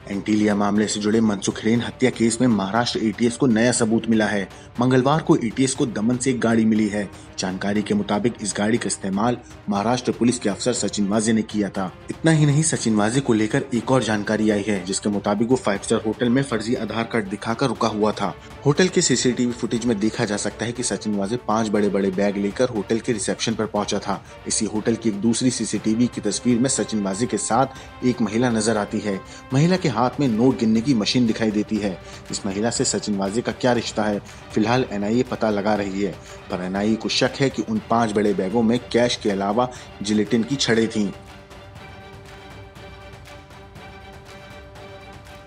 एंटीलिया मामले से जुड़े मनसुख हिरेन हत्या केस में महाराष्ट्र एटीएस को नया सबूत मिला है। मंगलवार को एटीएस को दमन से एक गाड़ी मिली है। जानकारी के मुताबिक इस गाड़ी का इस्तेमाल महाराष्ट्र पुलिस के अफसर सचिन वाजे ने किया था। इतना ही नहीं, सचिन वाजे को लेकर एक और जानकारी आई है, जिसके मुताबिक वो 5 स्टार होटल में फर्जी आधार कार्ड दिखाकर रुका हुआ था। होटल के सीसीटीवी फुटेज में देखा जा सकता है कि सचिन वाजे 5 बड़े बड़े बैग लेकर होटल के रिसेप्शन पर पहुंचा था। इसी होटल की एक दूसरी सीसीटीवी की तस्वीर में सचिन वाजे के साथ एक महिला नजर आती है। महिला के हाथ में नोट गिनने की मशीन दिखाई देती है। इस महिला से सचिन वाजे का क्या रिश्ता है, फिलहाल एनआईए पता लगा रही है, पर एनआईए को शक है कि उन 5 बड़े बैगों में कैश के अलावा जिलेटिन की छड़ें थीं।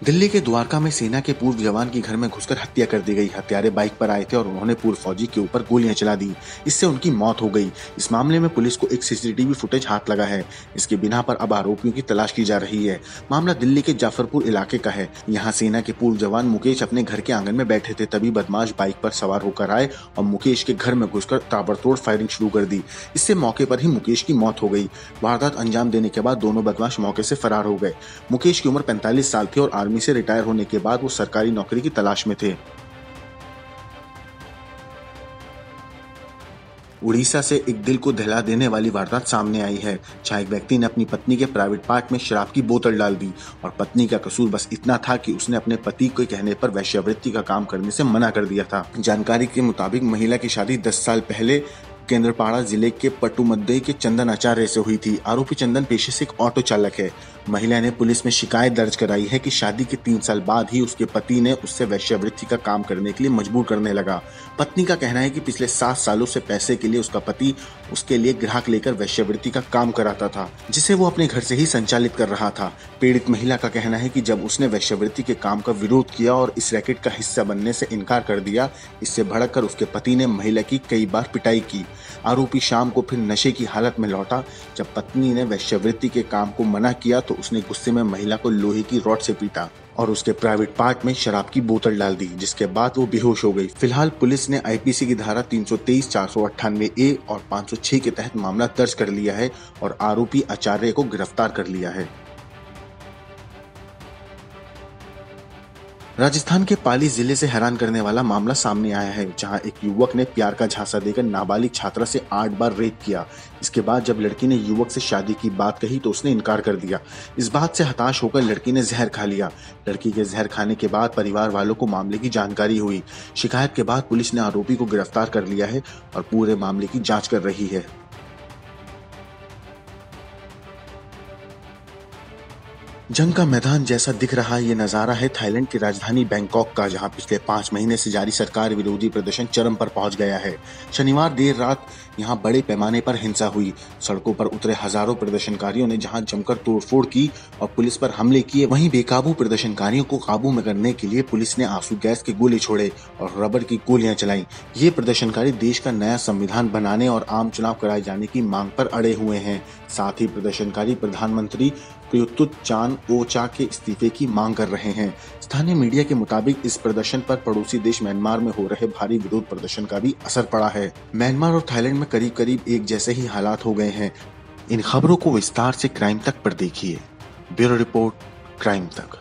दिल्ली के द्वारका में सेना के पूर्व जवान की घर में घुसकर हत्या कर दी गई। हत्यारे बाइक पर आए थे और उन्होंने पूर्व फौजी के ऊपर गोलियां चला दी। इससे उनकी मौत हो गई। इस मामले में पुलिस को एक सीसीटीवी फुटेज हाथ लगा है। इसके बिना पर अब आरोपियों की तलाश की जा रही है। मामला दिल्ली के जाफरपुर इलाके का है। यहाँ सेना के पूर्व जवान मुकेश अपने घर के आंगन में बैठे थे, तभी बदमाश बाइक पर सवार होकर आए और मुकेश के घर में घुसकर ताबड़तोड़ फायरिंग शुरू कर दी। इससे मौके पर ही मुकेश की मौत हो गई। वारदात अंजाम देने के बाद दोनों बदमाश मौके से फरार हो गए। मुकेश की उम्र 45 साल थी और आर्मी से रिटायर होने के बाद वो सरकारी नौकरी की तलाश में थे। उड़ीसा से एक दिल को दहला देने वाली वारदात सामने आई है, जहां एक व्यक्ति ने अपनी पत्नी के प्राइवेट पार्ट में शराब की बोतल डाल दी और पत्नी का कसूर बस इतना था कि उसने अपने पति के कहने पर वेश्यावृत्ति का काम करने से मना कर दिया था। जानकारी के मुताबिक महिला की शादी 10 साल पहले केंद्रपाड़ा जिले के पट्टुमद्दई के चंदन आचार्य से हुई थी। आरोपी चंदन पेशे से एक ऑटो चालक है। महिला ने पुलिस में शिकायत दर्ज कराई है कि शादी के 3 साल बाद ही उसके पति ने उससे वेश्यावृत्ति का काम करने के लिए मजबूर करने लगा। पत्नी का कहना है कि पिछले 7 सालों से पैसे के लिए उसका पति उसके लिए ग्राहक लेकर वेश्यावृत्ति का काम कराता था, जिसे वो अपने घर से ही संचालित कर रहा था। पीड़ित महिला का कहना है कि जब उसने वेश्यावृत्ति के काम का विरोध किया और इस रैकेट का हिस्सा बनने से इनकार कर दिया, इससे भड़क कर उसके पति ने महिला की कई बार पिटाई की। आरोपी शाम को फिर नशे की हालत में लौटा। जब पत्नी ने वेश्यावृत्ति के काम को मना किया तो उसने गुस्से में महिला को लोहे की रॉड से पीटा और उसके प्राइवेट पार्ट में शराब की बोतल डाल दी, जिसके बाद वो बेहोश हो गई। फिलहाल पुलिस ने आईपीसी की धारा 323, 498A और 506 के तहत मामला दर्ज कर लिया है और आरोपी आचार्य को गिरफ्तार कर लिया है। राजस्थान के पाली जिले से हैरान करने वाला मामला सामने आया है, जहां एक युवक ने प्यार का झांसा देकर नाबालिग छात्रा से 8 बार रेप किया। इसके बाद जब लड़की ने युवक से शादी की बात कही तो उसने इनकार कर दिया। इस बात से हताश होकर लड़की ने जहर खा लिया। लड़की के जहर खाने के बाद परिवार वालों को मामले की जानकारी हुई। शिकायत के बाद पुलिस ने आरोपी को गिरफ्तार कर लिया है और पूरे मामले की जाँच कर रही है। जंग का मैदान जैसा दिख रहा ये नजारा है थाईलैंड की राजधानी बैंकॉक का, जहां पिछले 5 महीने से जारी सरकार विरोधी प्रदर्शन चरम पर पहुंच गया है। शनिवार देर रात यहां बड़े पैमाने पर हिंसा हुई। सड़कों पर उतरे हजारों प्रदर्शनकारियों ने जहां जमकर तोड़फोड़ की और पुलिस पर हमले किए, वहीं बेकाबू प्रदर्शनकारियों को काबू में करने के लिए पुलिस ने आंसू गैस के गोले छोड़े और रबर की गोलियां चलाई। ये प्रदर्शनकारी देश का नया संविधान बनाने और आम चुनाव कराए जाने की मांग पर अड़े हुए हैं। साथ ही प्रदर्शनकारी प्रधानमंत्री प्रयुत चान-ओ-चा के इस्तीफे की मांग कर रहे हैं। स्थानीय मीडिया के मुताबिक इस प्रदर्शन पर पड़ोसी देश म्यांमार में हो रहे भारी विरोध प्रदर्शन का भी असर पड़ा है। म्यांमार और थाईलैंड में करीब करीब एक जैसे ही हालात हो गए हैं। इन खबरों को विस्तार से क्राइम तक पर देखिए। ब्यूरो रिपोर्ट, क्राइम तक।